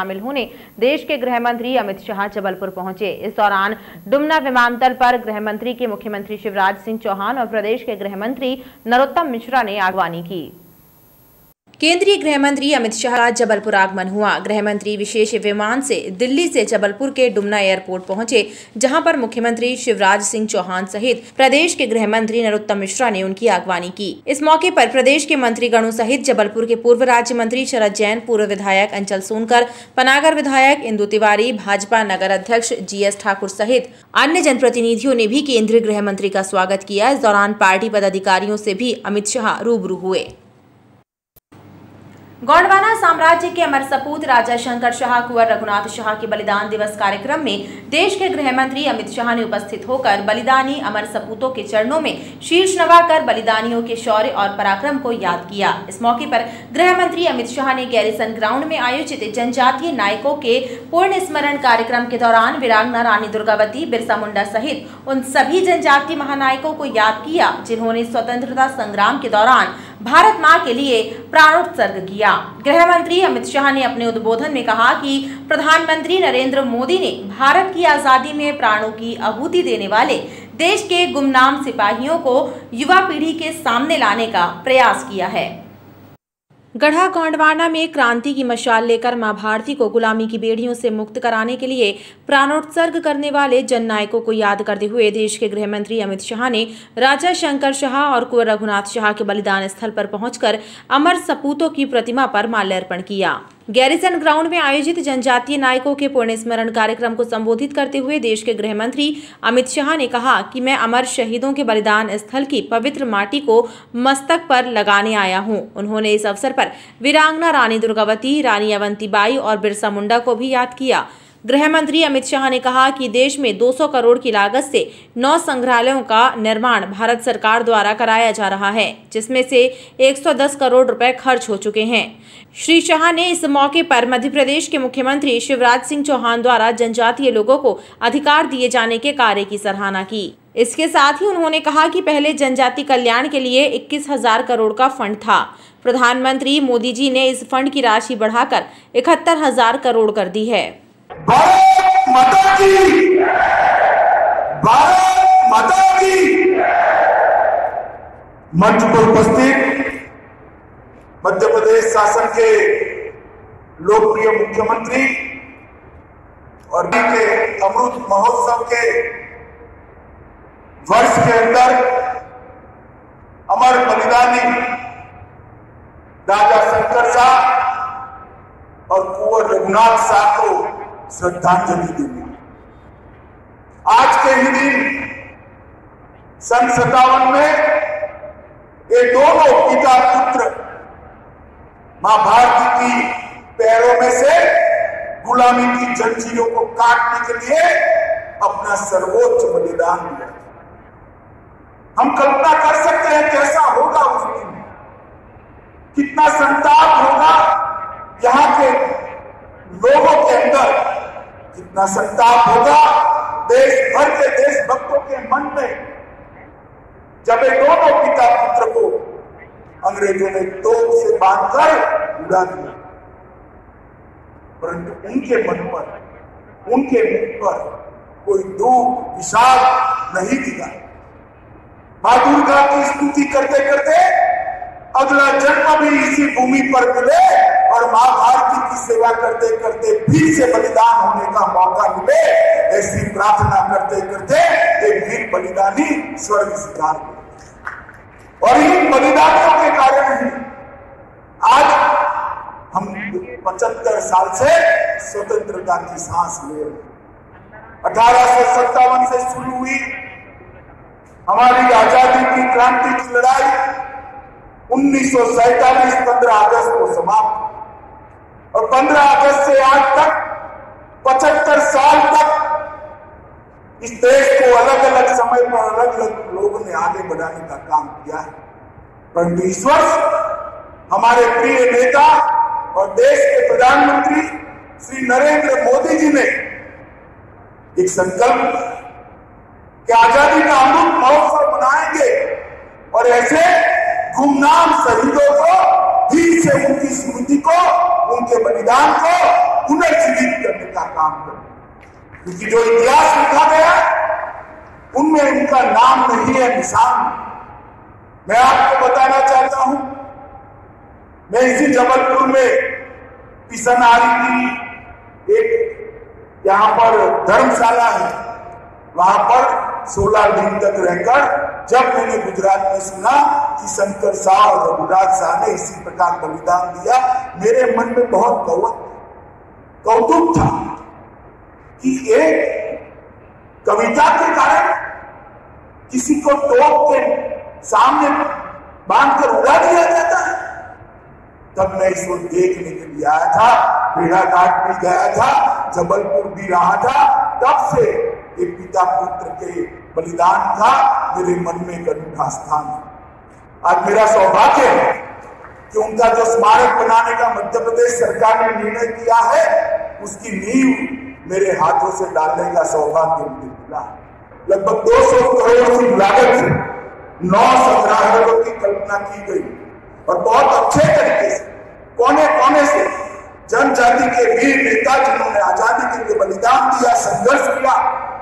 शामिल होने देश के गृह मंत्री अमित शाह जबलपुर पहुंचे। इस दौरान डुमना विमानतल पर गृह मंत्री के मुख्यमंत्री शिवराज सिंह चौहान और प्रदेश के गृह मंत्री नरोत्तम मिश्रा ने आगवानी की। केंद्रीय गृह मंत्री अमित शाह का जबलपुर आगमन हुआ। गृह मंत्री विशेष विमान से दिल्ली से जबलपुर के डुमना एयरपोर्ट पहुंचे, जहां पर मुख्यमंत्री शिवराज सिंह चौहान सहित प्रदेश के गृह मंत्री नरोत्तम मिश्रा ने उनकी आगवानी की। इस मौके पर प्रदेश के मंत्रीगणों सहित जबलपुर के पूर्व राज्य मंत्री शरद जैन, पूर्व विधायक अंचल सोनकर, पनागर विधायक इंदु तिवारी, भाजपा नगर अध्यक्ष GS ठाकुर सहित अन्य जनप्रतिनिधियों ने भी केंद्रीय गृह मंत्री का स्वागत किया। इस दौरान पार्टी पदाधिकारियों से भी अमित शाह रूबरू हुए। गोंडवाना साम्राज्य के अमर सपूत राजा शंकर शाह, कुंवर रघुनाथ शाह के बलिदान दिवस कार्यक्रम में देश के गृह मंत्री अमित शाह ने उपस्थित होकर बलिदानी अमर सपूतों के चरणों में शीर्ष नवाकर बलिदानियों के शौर्य और पराक्रम को याद किया। इस मौके पर गृह मंत्री अमित शाह ने गैरिसन ग्राउंड में आयोजित जनजातीय नायकों के पूर्ण स्मरण कार्यक्रम के दौरान वीरांगना रानी दुर्गावती, बिरसा मुंडा सहित उन सभी जनजातीय महानायकों को याद किया जिन्होंने स्वतंत्रता संग्राम के दौरान भारत मां के लिए प्राणोत्सर्ग किया। गृह मंत्री अमित शाह ने अपने उद्बोधन में कहा कि प्रधानमंत्री नरेंद्र मोदी ने भारत की आजादी में प्राणों की आहुति देने वाले देश के गुमनाम सिपाहियों को युवा पीढ़ी के सामने लाने का प्रयास किया है। गढ़ा गोंडवाना में क्रांति की मशाल लेकर मां भारती को गुलामी की बेड़ियों से मुक्त कराने के लिए प्राणोत्सर्ग करने वाले जननायकों को याद करते हुए देश के गृह मंत्री अमित शाह ने राजा शंकर शाह और कुंवर रघुनाथ शाह के बलिदान स्थल पर पहुंचकर अमर सपूतों की प्रतिमा पर माल्यार्पण किया। गैरिसन ग्राउंड में आयोजित जनजातीय नायकों के पुण्य स्मरण कार्यक्रम को संबोधित करते हुए देश के गृह मंत्री अमित शाह ने कहा कि मैं अमर शहीदों के बलिदान स्थल की पवित्र माटी को मस्तक पर लगाने आया हूं। उन्होंने इस अवसर पर वीरांगना रानी दुर्गावती, रानी अवंतीबाई और बिरसा मुंडा को भी याद किया। गृह मंत्री अमित शाह ने कहा कि देश में 200 करोड़ की लागत से 9 संग्रहालयों का निर्माण भारत सरकार द्वारा कराया जा रहा है, जिसमें से 110 करोड़ रुपए खर्च हो चुके हैं। श्री शाह ने इस मौके पर मध्य प्रदेश के मुख्यमंत्री शिवराज सिंह चौहान द्वारा जनजातीय लोगों को अधिकार दिए जाने के कार्य की सराहना की। इसके साथ ही उन्होंने कहा कि पहले जनजाति कल्याण के लिए 21,000 करोड़ का फंड था। प्रधानमंत्री मोदी जी ने इस फंड की राशि बढ़ाकर 71,000 करोड़ कर दी है। भारत माता की, भारत माता की। मंच पर उपस्थित मध्य प्रदेश शासन के लोकप्रिय मुख्यमंत्री और के अमृत महोत्सव के वर्ष के अंदर अमर बलिदानी राजा शंकर शाह और कुंवर रघुनाथ शाह को श्रद्धांजलि देंगे। आज के ही दिन सन 57 में ये दोनों पिता पुत्र मां भारती की पैरों में से गुलामी की जंजीरों को काटने के लिए अपना सर्वोच्च बलिदान दिया। हम कल्पना कर सकते हैं कैसा होगा उस दिन, कितना संताप होगा यहाँ के लोगों के अंदर, कितना संताप होगा देश भर के देशभक्तों के मन में जब ये दोनों पिता पुत्र को अंग्रेजों ने तोप से बांधकर उड़ा दिया, परंतु उनके मन पर, उनके मुख पर कोई दुख विषाद नहीं दिखा। मां दुर्गा की स्तुति करते करते अगला जन्म भी इसी भूमि पर मिले और मां भारती की सेवा करते करते फिर से बलिदान होने का मौका मिले, ऐसी प्रार्थना करते करते एक वीर बलिदानी स्वर्ग सिधार गए। और इन बलिदानियों के कारण ही आज हम 75 साल से स्वतंत्रता की सांस ले रहे। 1857 से शुरू हुई हमारी आजादी की क्रांति की लड़ाई 1947 15 अगस्त को समाप्त, और 15 अगस्त से आज तक 75 साल तक इस देश को अलग अलग समय पर अलग अलग लोगों ने आगे बढ़ाने का काम किया है। परंतु इस वर्ष हमारे प्रिय नेता और देश के प्रधानमंत्री श्री नरेंद्र मोदी जी ने एक संकल्प कि आजादी का अमृत महोत्सव मनाएंगे और ऐसे गुमनाम शहीदों को फिर से उनकी स्मृति को, उनके बलिदान को पुनर्जीवित काम करें, क्योंकि जो इतिहास लिखा गया उनमें उनका नाम नहीं है, निशान। मैं आपको बताना चाहता हूं, मैं इसी जबलपुर में पिसनारी की एक यहां पर धर्मशाला है, वहां पर 16 दिन तक रहकर जब मैंने गुजरात में सुना कि शंकर शाह और रघुनाथ शाह ने इसी प्रकार बलिदान दिया, मेरे मन में बहुत कौतुक था कि एक कविता के कारण किसी को तोप के सामने बांधकर उड़ा दिया जाता है। तब मैं इसको देखने के लिए आया था, भेड़ाघाट भी गया था, जबलपुर भी रहा था। तब से ये पिता पुत्र के बलिदान का मेरे मन में एक अनूठा स्थान है। आज मेरा सौभाग्य है कि उनका जो स्मारक बनाने का मध्य प्रदेश सरकार ने निर्णय किया है, उसकी नींव मेरे हाथों से डालने का सौभाग्य मुझे मिला। लगभग 200 करोड़ की लागत से 9 संग्रहालयों की कल्पना की गई और बहुत अच्छे तरीके से कोने कोने से जनजाति के वीर नेता जिन्होंने आजादी के लिए बलिदान दिया, संघर्ष किया,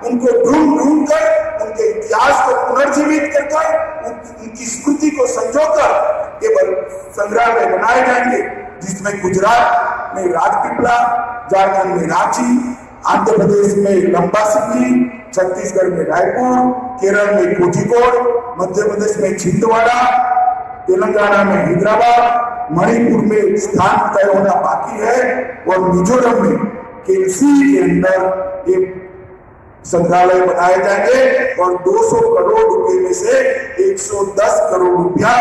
उनको ढूंढ कर उनके इतिहास को पुनर्जीवित कर उनकी स्मृति को संजोकर केवल संग्रहालय बनाए जाएंगे, जिसमें गुजरात में राजपीपला, झारखंड में रांची, आंध्र प्रदेश में लंबासिंगी, छत्तीसगढ़ में रायपुर, केरल में कोझिकोड, मध्य प्रदेश में छिंदवाड़ा, तेलंगाना में हैदराबाद, मणिपुर में स्थान तय होना बाकी है और मिजोरम में केलसी के अंदर एक संग्रहालय बनाए जाएंगे और 200 करोड़ रुपए में से 110 करोड़ रुपया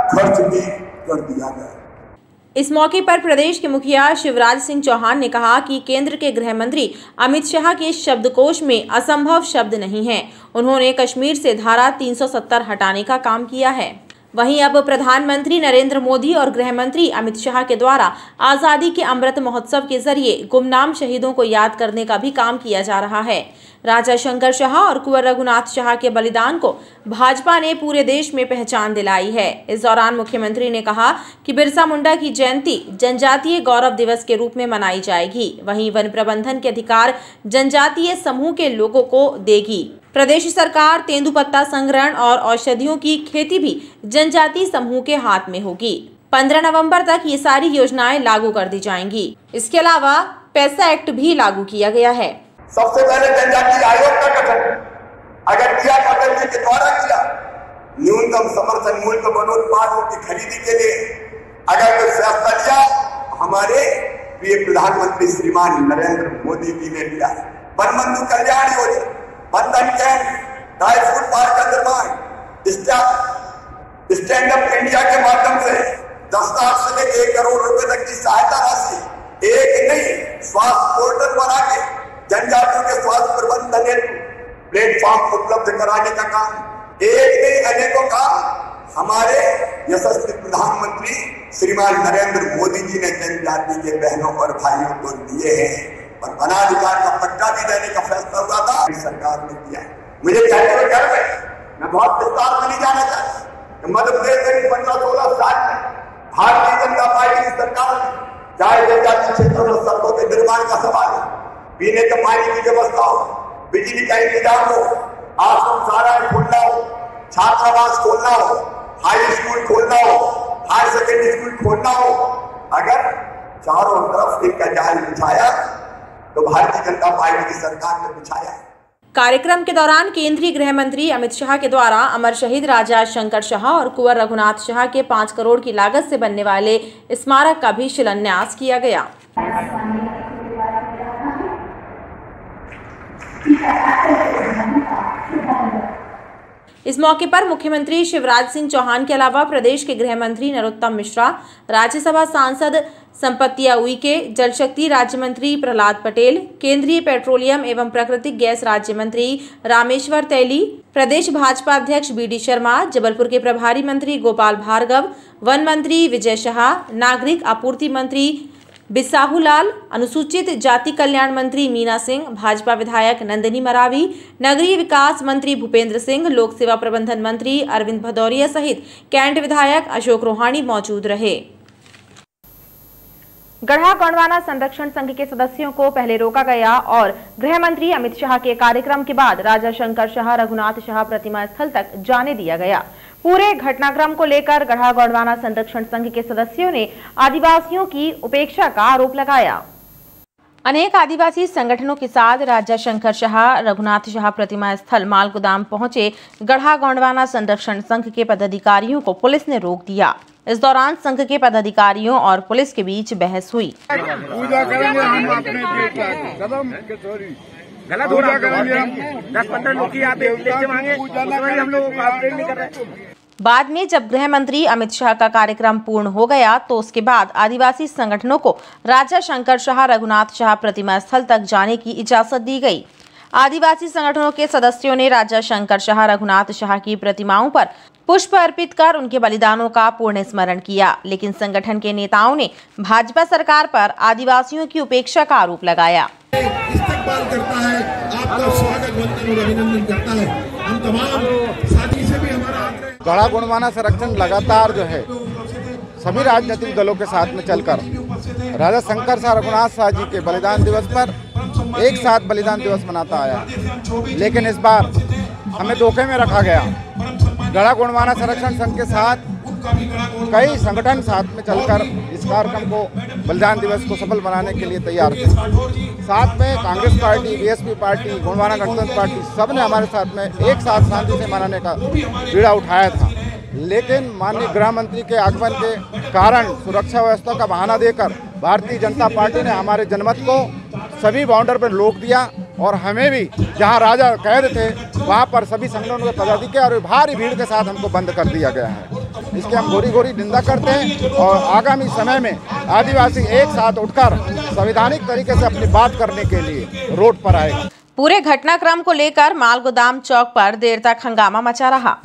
खर्च भी कर दिया गया। इस मौके पर प्रदेश के मुखिया शिवराज सिंह चौहान ने कहा कि केंद्र के गृह मंत्री अमित शाह के शब्दकोश में असंभव शब्द नहीं है। उन्होंने कश्मीर से धारा 370 हटाने का काम किया है। वहीं अब प्रधानमंत्री नरेंद्र मोदी और गृह मंत्री अमित शाह के द्वारा आज़ादी के अमृत महोत्सव के जरिए गुमनाम शहीदों को याद करने का भी काम किया जा रहा है। राजा शंकर शाह और कुंवर रघुनाथ शाह के बलिदान को भाजपा ने पूरे देश में पहचान दिलाई है। इस दौरान मुख्यमंत्री ने कहा कि बिरसा मुंडा की जयंती जनजातीय गौरव दिवस के रूप में मनाई जाएगी। वहीं वन प्रबंधन के अधिकार जनजातीय समूह के लोगों को देगी। प्रदेश सरकार तेंदुपत्ता संग्रहण और औषधियों की खेती भी जनजातीय समूह के हाथ में होगी। 15 नवंबर तक ये सारी योजनाएं लागू कर दी जाएंगी। इसके अलावा पैसा एक्ट भी लागू किया गया है। सबसे पहले जनजातीय आयोग का गठन अगर किया अटल जी के द्वारा किया, न्यूनतम समर्थन मूल्य पर वनोत्पादों की खरीदी के लिए अगर कोई फैसला लिया, हमारे प्रिय प्रधानमंत्री श्रीमान नरेंद्र मोदी जी ने लिया। वन बंधु कल्याण योजना, बंधन कैंप, ड्राई फ्रूट पार्क का निर्माण, स्टैंड अप इंडिया के माध्यम से 10 लाख से लेकर 1 करोड़ रुपए तक की सहायता राशि, एक नहीं स्वास्थ्य पोर्टल बना के जनजातियों के स्वास्थ्य प्रबंधन हेतु प्लेटफॉर्म उपलब्ध कराने का काम, एक नहीं अनेकों काम हमारे यशस्वी प्रधानमंत्री श्रीमान नरेंद्र मोदी जी ने जनजाति के बहनों और भाइयों को दिए हैं और वनाधिकार का पट्टा भी देने का फैसला हुआ था, सरकार ने किया। मुझे कहते हुए गर्व है, मैं बहुत विस्तार में नहीं जाना चाहता, मध्य प्रदेश में 15-16 साल में भारतीय जनता पार्टी की सरकार ने चाहे जनजातीय क्षेत्रों में सड़कों के निर्माण का सवाल हो, पीने के पानी की व्यवस्था हो, बिजली का इंतजाम हो, आश्रम सारा खोलना हो, छात्रावास खोलना हो, हाई स्कूल खोलना हो, हायर सेकेंडरी स्कूल खोलना हो, अगर चारों तरफ एक जाल बिछाया तो भारतीय जनता पार्टी की सरकार ने बिछाया। कार्यक्रम के दौरान केंद्रीय गृह मंत्री अमित शाह के द्वारा अमर शहीद राजा शंकर शाह और कुंवर रघुनाथ शाह के 5 करोड़ की लागत से बनने वाले स्मारक का भी शिलान्यास किया गया। इस मौके पर मुख्यमंत्री शिवराज सिंह चौहान के अलावा प्रदेश के गृह मंत्री नरोत्तम मिश्रा, राज्यसभा सांसद संपत्तिया उइके, जल शक्ति राज्य मंत्री प्रहलाद पटेल, केंद्रीय पेट्रोलियम एवं प्राकृतिक गैस राज्य मंत्री रामेश्वर तेली, प्रदेश भाजपा अध्यक्ष BD शर्मा, जबलपुर के प्रभारी मंत्री गोपाल भार्गव, वन मंत्री विजय शाह, नागरिक आपूर्ति मंत्री बिसाहू लाल, अनुसूचित जाति कल्याण मंत्री मीना सिंह, भाजपा विधायक नंदिनी मरावी, नगरीय विकास मंत्री भूपेंद्र सिंह, लोक सेवा प्रबंधन मंत्री अरविंद भदौरिया सहित कैंट विधायक अशोक रोहाणी मौजूद रहे। गढ़ा गोंडवाना संरक्षण संघ के सदस्यों को पहले रोका गया और गृह मंत्री अमित शाह के कार्यक्रम के बाद राजा शंकर शाह रघुनाथ शाह प्रतिमा स्थल तक जाने दिया गया। पूरे घटनाक्रम को लेकर गढ़ा गोंडवाना संरक्षण संघ के सदस्यों ने आदिवासियों की उपेक्षा का आरोप लगाया। अनेक आदिवासी संगठनों के साथ राजा शंकर शाह रघुनाथ शाह प्रतिमा स्थल मालगोदाम पहुंचे गढ़ा गोंडवाना संरक्षण संघ के पदाधिकारियों को पुलिस ने रोक दिया। इस दौरान संघ के पदाधिकारियों और पुलिस के बीच बहस हुई। पूजा करेंगे हम अपने कदम गलत हो रहा है। 10-15 लोग की आप लिस्ट मांगे, हम लोग कॉपरेट नहीं कर रहे। बाद में जब गृह मंत्री अमित शाह का कार्यक्रम पूर्ण हो गया तो उसके बाद आदिवासी संगठनों को राजा शंकर शाह रघुनाथ शाह प्रतिमा स्थल तक जाने की इजाजत दी गई। आदिवासी संगठनों के सदस्यों ने राजा शंकर शाह रघुनाथ शाह की प्रतिमाओं पर पुष्प अर्पित कर उनके बलिदानों का पुण्य स्मरण किया, लेकिन संगठन के नेताओं ने भाजपा सरकार पर आदिवासियों की उपेक्षा का आरोप लगाया। इस्तकबाल करता है, आपका स्वागत वंदन और अभिनंदन करता है। हम तमाम साथी से भी हमारा गढ़ा गोंडवाना संरक्षण लगातार जो है सभी राजनीतिक दलों के साथ में चलकर राजा शंकर शाह रघुनाथ शाह जी के बलिदान दिवस पर एक साथ बलिदान दिवस मनाता आया, लेकिन इस बार हमें धोखे में रखा गया। गढ़ा गोंडवाना संरक्षण संघ के साथ कई संगठन साथ में चलकर इस कार्यक्रम को बलिदान दिवस को सफल बनाने के लिए तैयार थे। साथ में Congress party, BSP party, Gondwana गणतंत्र पार्टी सब ने हमारे साथ में एक साथ शांति से मनाने का बीड़ा उठाया था, लेकिन माननीय गृह मंत्री के आगमन के कारण सुरक्षा व्यवस्था का बहाना देकर भारतीय जनता पार्टी ने हमारे जनमत को सभी बाउंडर पर रोक दिया और हमें भी जहां राजा कैद थे वहां पर सभी संगठनों के पदाधिकारी और भारी भीड़ के साथ हमको बंद कर दिया गया है। इसकी हम घोरी निंदा करते हैं और आगामी समय में आदिवासी एक साथ उठकर संवैधानिक तरीके से अपनी बात करने के लिए रोड पर आएगा। पूरे घटनाक्रम को लेकर मालगोदाम चौक पर देर तक हंगामा मचा रहा।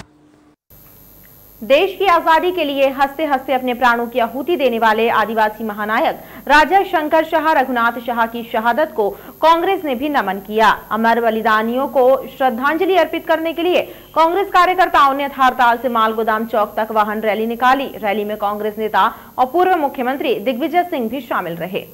देश की आजादी के लिए हंसते हंसते अपने प्राणों की आहुति देने वाले आदिवासी महानायक राजा शंकर शाह रघुनाथ शाह की शहादत को कांग्रेस ने भी नमन किया। अमर बलिदानियों को श्रद्धांजलि अर्पित करने के लिए कांग्रेस कार्यकर्ताओं ने हड़ताल से मालगोदाम चौक तक वाहन रैली निकाली। रैली में कांग्रेस नेता और पूर्व मुख्यमंत्री दिग्विजय सिंह भी शामिल रहे।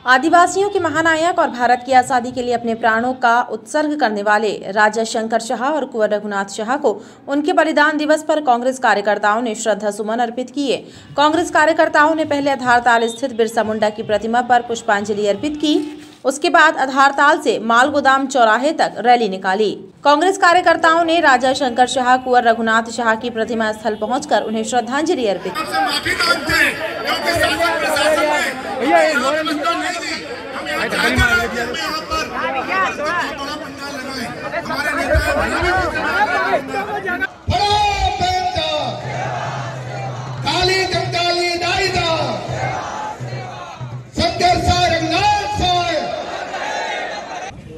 आदिवासियों के महानायक और भारत की आज़ादी के लिए अपने प्राणों का उत्सर्ग करने वाले राजा शंकर शाह और कुंवर रघुनाथ शाह को उनके बलिदान दिवस पर कांग्रेस कार्यकर्ताओं ने श्रद्धा सुमन अर्पित किए। कांग्रेस कार्यकर्ताओं ने पहले आधारताल स्थित बिरसा मुंडा की प्रतिमा पर पुष्पांजलि अर्पित की। उसके बाद आधारताल से मालगोदाम चौराहे तक रैली निकाली। कांग्रेस कार्यकर्ताओं ने राजा शंकर शाह कुंवर रघुनाथ शाह की प्रतिमा स्थल पहुंचकर उन्हें श्रद्धांजलि अर्पित की।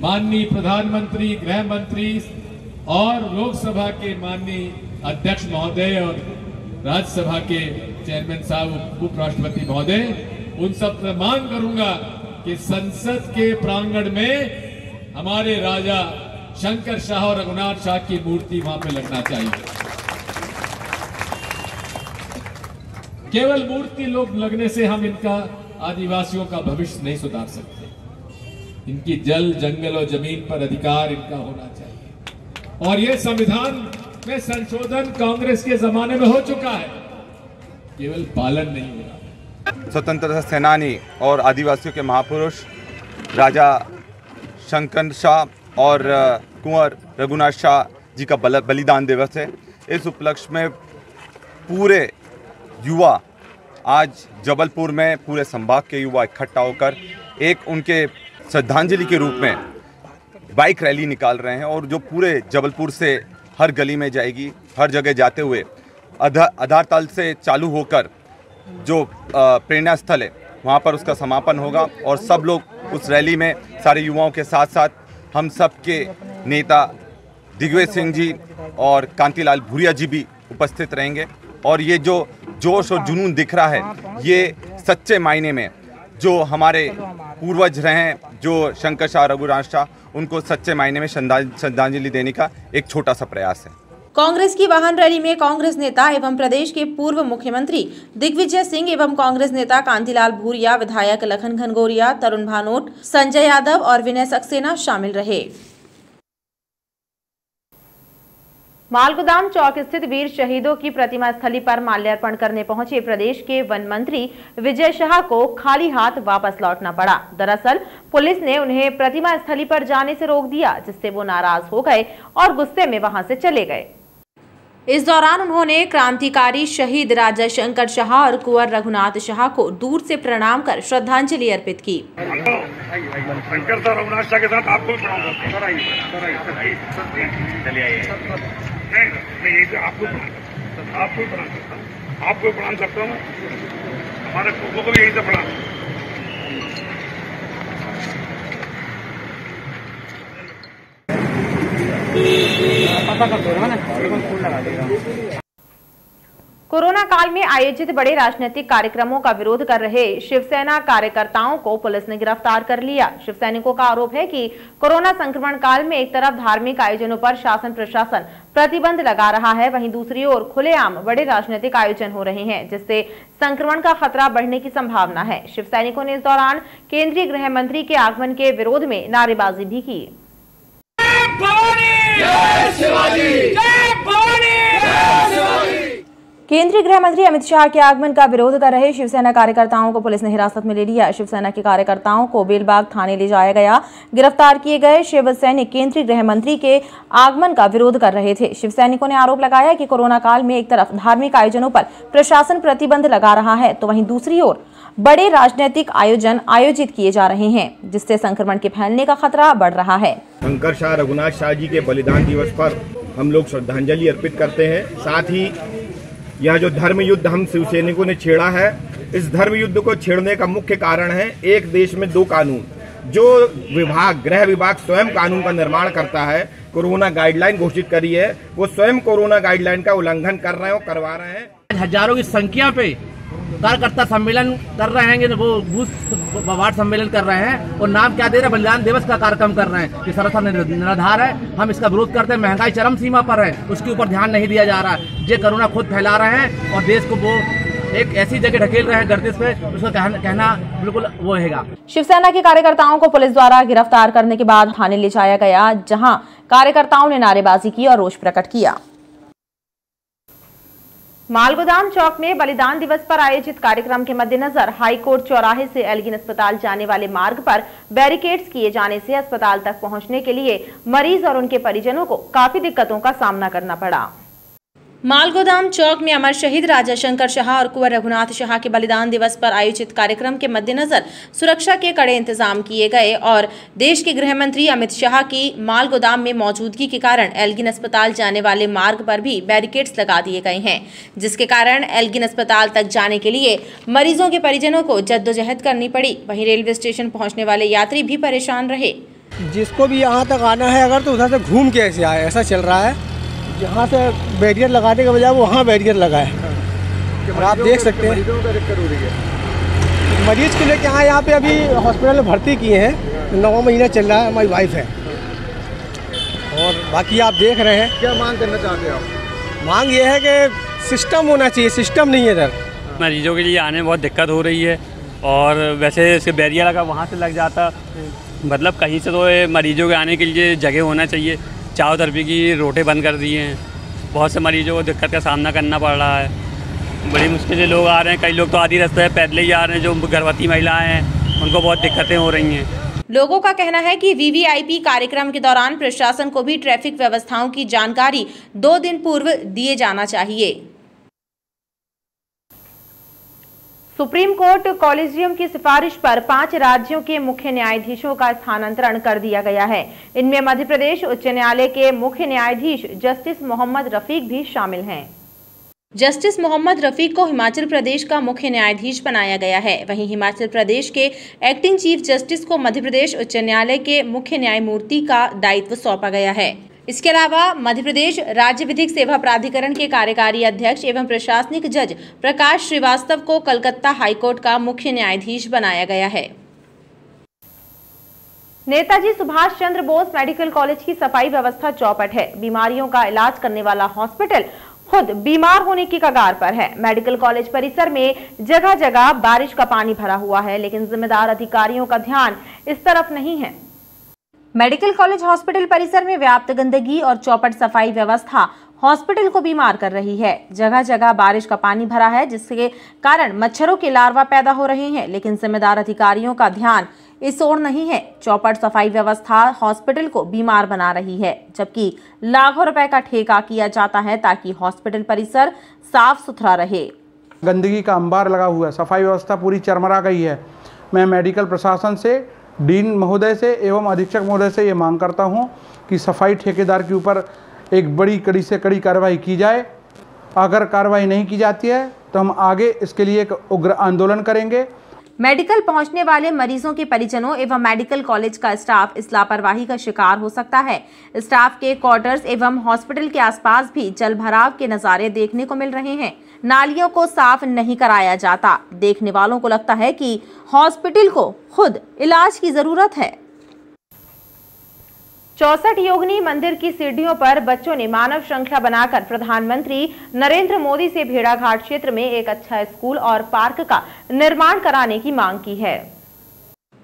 माननीय प्रधानमंत्री, गृह मंत्री और लोकसभा के माननीय अध्यक्ष महोदय और राज्यसभा के चेयरमैन साहब, उपराष्ट्रपति महोदय, उन सब से मांग करूंगा कि संसद के प्रांगण में हमारे राजा शंकर शाह और रघुनाथ शाह की मूर्ति वहां पे लगना चाहिए। केवल मूर्ति लोग लगने से हम इनका आदिवासियों का भविष्य नहीं सुधार सकते। इनकी जल, जंगल और जमीन पर अधिकार इनका होना चाहिए। और ये संविधान में संशोधन कांग्रेस के जमाने में हो चुका है, केवल पालन नहीं हो रहा। स्वतंत्रता सेनानी और आदिवासियों के महापुरुष राजा शंकर शाह और कुंवर रघुनाथ शाह जी का बलिदान दिवस है। इस उपलक्ष्य में पूरे युवा आज जबलपुर में, पूरे संभाग के युवा इकट्ठा होकर एक उनके श्रद्धांजलि के रूप में बाइक रैली निकाल रहे हैं और जो पूरे जबलपुर से हर गली में जाएगी। हर जगह जाते हुए आधारताल से चालू होकर जो प्रेरणा स्थल है वहाँ पर उसका समापन होगा और सब लोग उस रैली में सारे युवाओं के साथ साथ हम सब के नेता दिग्विजय सिंह जी और कांतिलाल भूरिया जी भी उपस्थित रहेंगे। और ये जो जोश और जुनून दिख रहा है, ये सच्चे मायने में जो हमारे पूर्वज रहे हैं, जो शंकर शाह रघुनाथ शाह, उनको सच्चे मायने में श्रद्धांजलि देने का एक छोटा सा प्रयास है। कांग्रेस की वाहन रैली में कांग्रेस नेता एवं प्रदेश के पूर्व मुख्यमंत्री दिग्विजय सिंह एवं कांग्रेस नेता कांतिलाल भूरिया, विधायक लखन घनघोरिया, तरुण भानोट, संजय यादव और विनय सक्सेना शामिल रहे। मालगोदाम चौक स्थित वीर शहीदों की प्रतिमा स्थली पर माल्यार्पण करने पहुंचे प्रदेश के वन मंत्री विजय शाह को खाली हाथ वापस लौटना पड़ा। दरअसल पुलिस ने उन्हें प्रतिमा स्थली पर जाने से रोक दिया, जिससे वो नाराज हो गए और गुस्से में वहां से चले गए। इस दौरान उन्होंने क्रांतिकारी शहीद राजा शंकर शाह और कुंवर रघुनाथ शाह को दूर से प्रणाम कर श्रद्धांजलि अर्पित की। शंकर सर रघुनाथ शाह के साथ आपको मैं यही से आपको प्रणाम करता हूँ, हमारे लोगों को भी यही से प्रणाम। कोरोना काल में आयोजित बड़े राजनीतिक कार्यक्रमों का विरोध कर रहे शिवसेना कार्यकर्ताओं को पुलिस ने गिरफ्तार कर लिया। शिवसैनिकों का आरोप है कि कोरोना संक्रमण काल में एक तरफ धार्मिक आयोजनों पर शासन प्रशासन प्रतिबंध लगा रहा है, वहीं दूसरी ओर खुलेआम बड़े राजनीतिक आयोजन हो रहे हैं, जिससे संक्रमण का खतरा बढ़ने की संभावना है। शिवसैनिकों ने इस दौरान केंद्रीय गृह मंत्री के आगमन के विरोध में नारेबाजी भी की। केंद्रीय गृह मंत्री अमित शाह के आगमन का विरोध कर रहे शिवसेना कार्यकर्ताओं को पुलिस ने हिरासत में ले लिया। शिवसेना के कार्यकर्ताओं को बेलबाग थाने ले जाया गया। गिरफ्तार किए गए शिव सैनिक केंद्रीय गृह मंत्री के आगमन का विरोध कर रहे थे। शिवसैनिकों ने आरोप लगाया कि कोरोना काल में एक तरफ धार्मिक आयोजनों पर प्रशासन प्रतिबंध लगा रहा है, तो वहीं दूसरी ओर बड़े राजनीतिक आयोजन आयोजित किए जा रहे हैं, जिससे संक्रमण के फैलने का खतरा बढ़ रहा है। शंकर शाह रघुनाथ शाह जी के बलिदान दिवस पर हम लोग श्रद्धांजलि अर्पित करते हैं। साथ ही यह जो धर्म युद्ध हम शिव सैनिकों ने छेड़ा है, इस धर्म युद्ध को छेड़ने का मुख्य कारण है एक देश में दो कानून। जो विभाग गृह विभाग स्वयं कानून का निर्माण करता है, कोरोना गाइडलाइन घोषित करी है, वो स्वयं कोरोना गाइडलाइन का उल्लंघन कर रहे हैं और करवा रहे हैं। हजारों की संख्या पे कार्यकर्ता सम्मेलन कर रहे हैं, वो बूथ वार्ड सम्मेलन कर रहे हैं और नाम क्या दे रहे हैं, बलिदान दिवस का कार्यक्रम कर रहे हैं। ये सरकार निराधार है, हम इसका विरोध करते हैं। महंगाई चरम सीमा पर है, उसके ऊपर ध्यान नहीं दिया जा रहा है। ये कोरोना खुद फैला रहे हैं और देश को वो एक ऐसी जगह ढकेल रहे हैं गर्दिश पे, उसका कहना बिल्कुल वो रहेगा। शिवसेना के कार्यकर्ताओं को पुलिस द्वारा गिरफ्तार करने के बाद थाने ले जाया गया, जहां कार्यकर्ताओं ने नारेबाजी की और रोष प्रकट किया। मालगोदाम चौक में बलिदान दिवस पर आयोजित कार्यक्रम के मद्देनजर हाईकोर्ट चौराहे से एल्गिन अस्पताल जाने वाले मार्ग पर बैरिकेड्स किए जाने से अस्पताल तक पहुंचने के लिए मरीज और उनके परिजनों को काफी दिक्कतों का सामना करना पड़ा। मालगोदाम चौक में अमर शहीद राजा शंकर शाह और कुंवर रघुनाथ शाह के बलिदान दिवस पर आयोजित कार्यक्रम के मद्देनजर सुरक्षा के कड़े इंतजाम किए गए और देश के गृह मंत्री अमित शाह की मालगोदाम में मौजूदगी के कारण एल्गिन अस्पताल जाने वाले मार्ग पर भी बैरिकेड्स लगा दिए गए हैं, जिसके कारण एल्गिन अस्पताल तक जाने के लिए मरीजों के परिजनों को जद्दोजहद करनी पड़ी। वहीं रेलवे स्टेशन पहुँचने वाले यात्री भी परेशान रहे। जिसको भी यहाँ तक आना है अगर तो उधर से घूम के ऐसे आए, ऐसा चल रहा है। यहाँ से बैरियर लगाने के बजाय वो वहाँ बैरियर लगा है और आप देख सकते हैं मरीज के लिए क्या यहाँ पे अभी हॉस्पिटल में भर्ती किए हैं, 9 महीना चल रहा है, हमारी वाइफ है। और बाकी आप देख रहे हैं। क्या मांग करना चाहते हैं आप? मांग ये है कि सिस्टम होना चाहिए, सिस्टम नहीं है इधर। मरीजों के लिए आने में बहुत दिक्कत हो रही है और वैसे इसके बैरियर लगा वहाँ से लग जाता, मतलब कहीं से तो मरीजों के आने के लिए जगह होना चाहिए। चारों तरफ की रोटें बंद कर दिए हैं, बहुत से मरीजों को दिक्कत का सामना करना पड़ रहा है। बड़ी मुश्किल से लोग आ रहे हैं, कई लोग तो आधी रास्ते पैदल ही आ रहे हैं। जो गर्भवती महिलाएं हैं उनको बहुत दिक्कतें हो रही हैं। लोगों का कहना है कि वीवीआईपी कार्यक्रम के दौरान प्रशासन को भी ट्रैफिक व्यवस्थाओं की जानकारी 2 दिन पूर्व दिए जाना चाहिए। सुप्रीम कोर्ट कॉलेजियम की सिफारिश पर 5 राज्यों के मुख्य न्यायाधीशों का स्थानांतरण कर दिया गया है। इनमें मध्य प्रदेश उच्च न्यायालय के मुख्य न्यायाधीश जस्टिस मोहम्मद रफीक भी शामिल हैं। जस्टिस मोहम्मद रफीक को हिमाचल प्रदेश का मुख्य न्यायाधीश बनाया गया है। वहीं हिमाचल प्रदेश के एक्टिंग चीफ जस्टिस को मध्य प्रदेश उच्च न्यायालय के मुख्य न्यायमूर्ति का दायित्व सौंपा गया है। इसके अलावा मध्य प्रदेश राज्य विधिक सेवा प्राधिकरण के कार्यकारी अध्यक्ष एवं प्रशासनिक जज प्रकाश श्रीवास्तव को कलकत्ता हाईकोर्ट का मुख्य न्यायाधीश बनाया गया है। नेताजी सुभाष चंद्र बोस मेडिकल कॉलेज की सफाई व्यवस्था चौपट है। बीमारियों का इलाज करने वाला हॉस्पिटल खुद बीमार होने की कगार पर है। मेडिकल कॉलेज परिसर में जगह जगह बारिश का पानी भरा हुआ है, लेकिन जिम्मेदार अधिकारियों का ध्यान इस तरफ नहीं है। मेडिकल कॉलेज हॉस्पिटल परिसर में व्याप्त गंदगी और चौपट सफाई व्यवस्था हॉस्पिटल को बीमार कर रही है। जगह जगह बारिश का पानी भरा है, जिसके कारण मच्छरों के लार्वा पैदा हो रहे हैं, लेकिन जिम्मेदार अधिकारियों का ध्यान इस ओर नहीं है। चौपट सफाई व्यवस्था हॉस्पिटल को बीमार बना रही है, जबकि लाखों रुपए का ठेका किया जाता है ताकि हॉस्पिटल परिसर साफ सुथरा रहे। गंदगी का अंबार लगा हुआ है, सफाई व्यवस्था पूरी चरमरा गई है। मैं मेडिकल प्रशासन से, डीन महोदय से एवं अधीक्षक महोदय से ये मांग करता हूँ कि सफाई ठेकेदार के ऊपर एक बड़ी कड़ी से कड़ी कार्रवाई की जाए। अगर कार्रवाई नहीं की जाती है तो हम आगे इसके लिए एक उग्र आंदोलन करेंगे। मेडिकल पहुंचने वाले मरीजों के परिजनों एवं मेडिकल कॉलेज का स्टाफ इस लापरवाही का शिकार हो सकता है। स्टाफ के क्वार्टर्स एवं हॉस्पिटल के आसपास भी जल भराव के नजारे देखने को मिल रहे हैं। नालियों को साफ नहीं कराया जाता। देखने वालों को लगता है कि हॉस्पिटल को खुद इलाज की जरूरत है। 64 योगिनी मंदिर की सीढ़ियों पर बच्चों ने मानव श्रृंखला बनाकर प्रधानमंत्री नरेंद्र मोदी से भेड़ाघाट क्षेत्र में एक अच्छा स्कूल और पार्क का निर्माण कराने की मांग की है।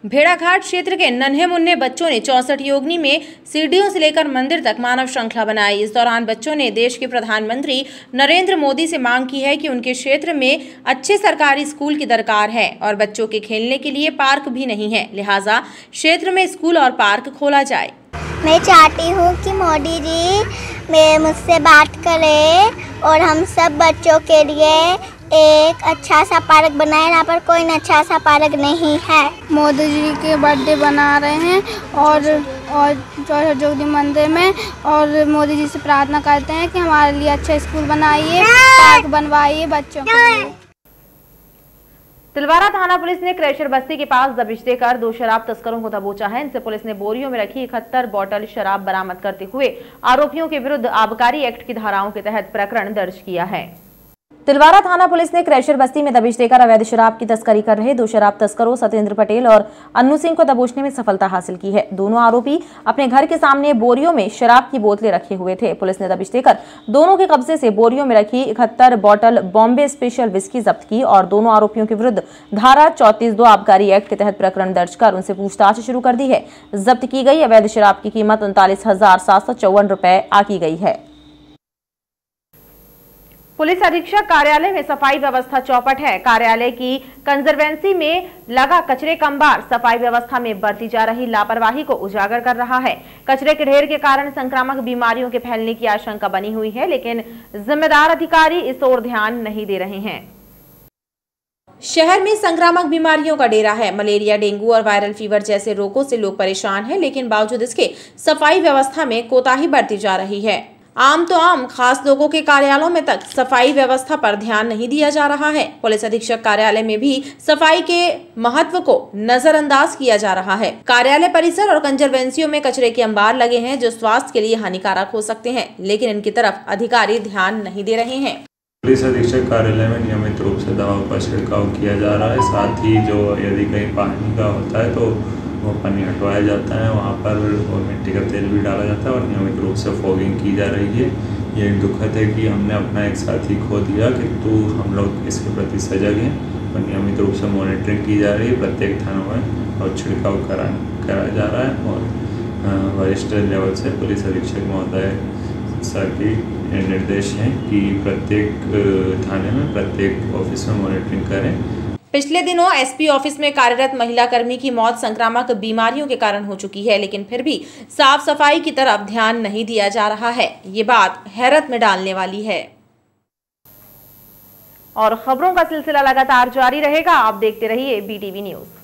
भेड़ाघाट क्षेत्र के नन्हे मुन्ने बच्चों ने 64 योगिनी में सीढ़ियों से लेकर मंदिर तक मानव श्रृंखला बनाई। इस दौरान बच्चों ने देश के प्रधानमंत्री नरेंद्र मोदी से मांग की है कि उनके क्षेत्र में अच्छे सरकारी स्कूल की दरकार है और बच्चों के खेलने के लिए पार्क भी नहीं है, लिहाजा क्षेत्र में स्कूल और पार्क खोला जाए। मैं चाहती हूँ कि मोदी जी मुझसे बात करें और हम सब बच्चों के लिए एक अच्छा सा पार्क बनाए। यहाँ पर कोई अच्छा सा पार्क नहीं है। मोदी जी के बर्थडे बना रहे हैं और 64 योगिनी मंदिर में, और मोदी जी से प्रार्थना करते हैं कि हमारे लिए अच्छा स्कूल बनाइए, पार्क बनवाइए बच्चों के लिए। तिलवारा थाना पुलिस ने क्रैशर बस्ती के पास दबिश देकर 2 शराब तस्करों को दबोचा है। इनसे पुलिस ने बोरियों में रखी 71 बोतल शराब बरामद करते हुए आरोपियों के विरुद्ध आबकारी एक्ट की धाराओं के तहत प्रकरण दर्ज किया है। तिलवारा थाना पुलिस ने क्रैशर बस्ती में दबिश देकर अवैध शराब की तस्करी कर रहे 2 शराब तस्करों सत्येंद्र पटेल और अन्नू सिंह को दबोचने में सफलता हासिल की है। दोनों आरोपी अपने घर के सामने बोरियों में शराब की बोतलें रखे हुए थे। पुलिस ने दबिश देकर दोनों के कब्जे से बोरियों में रखी 71 बोतल बॉम्बे स्पेशल विस्की जब्त की और दोनों आरोपियों के विरुद्ध धारा 34(2) आबकारी एक्ट के तहत प्रकरण दर्ज कर उनसे पूछताछ शुरू कर दी है। जब्त की गई अवैध शराब की कीमत 39,754 रुपए आकी गई है। पुलिस अधीक्षक कार्यालय में सफाई व्यवस्था चौपट है। कार्यालय की कंजर्वेंसी में लगा कचरे का अंबार सफाई व्यवस्था में बरती जा रही लापरवाही को उजागर कर रहा है। कचरे के ढेर के कारण संक्रामक बीमारियों के फैलने की आशंका बनी हुई है, लेकिन जिम्मेदार अधिकारी इस ओर ध्यान नहीं दे रहे हैं। शहर में संक्रामक बीमारियों का डेरा है। मलेरिया, डेंगू और वायरल फीवर जैसे रोगों से लोग परेशान हैं, लेकिन बावजूद इसके सफाई व्यवस्था में कोताही बरती जा रही है। आम तो आम, खास लोगों के कार्यालयों में तक सफाई व्यवस्था पर ध्यान नहीं दिया जा रहा है। पुलिस अधीक्षक कार्यालय में भी सफाई के महत्व को नजरअंदाज किया जा रहा है। कार्यालय परिसर और कंजर्वेंसियों में कचरे के अंबार लगे हैं जो स्वास्थ्य के लिए हानिकारक हो सकते हैं, लेकिन इनकी तरफ अधिकारी ध्यान नहीं दे रहे हैं। पुलिस अधीक्षक कार्यालय में नियमित रूप से दवाओं का छिड़काव किया जा रहा है। साथ ही जो यदि कहीं पानी का होता है तो वो पानी हटवाया जाता है, वहाँ पर और मिट्टी का तेल भी डाला जाता है और नियमित रूप से फॉगिंग की जा रही है। ये दुखद है कि हमने अपना एक साथी खो दिया, किंतु हम लोग इसके प्रति सजग हैं और नियमित रूप से मॉनिटरिंग की जा रही है प्रत्येक थानों में और छिड़काव कराया जा रहा है। और वरिष्ठ लेवल से पुलिस अधीक्षक महोदय सर की निर्देश हैं कि प्रत्येक थाने में, प्रत्येक ऑफिस में मॉनिटरिंग करें। पिछले दिनों एसपी ऑफिस में कार्यरत महिला कर्मी की मौत संक्रामक बीमारियों के कारण हो चुकी है, लेकिन फिर भी साफ सफाई की तरफ ध्यान नहीं दिया जा रहा है। ये बात हैरत में डालने वाली है। और खबरों का सिलसिला लगातार जारी रहेगा। आप देखते रहिए BTV न्यूज।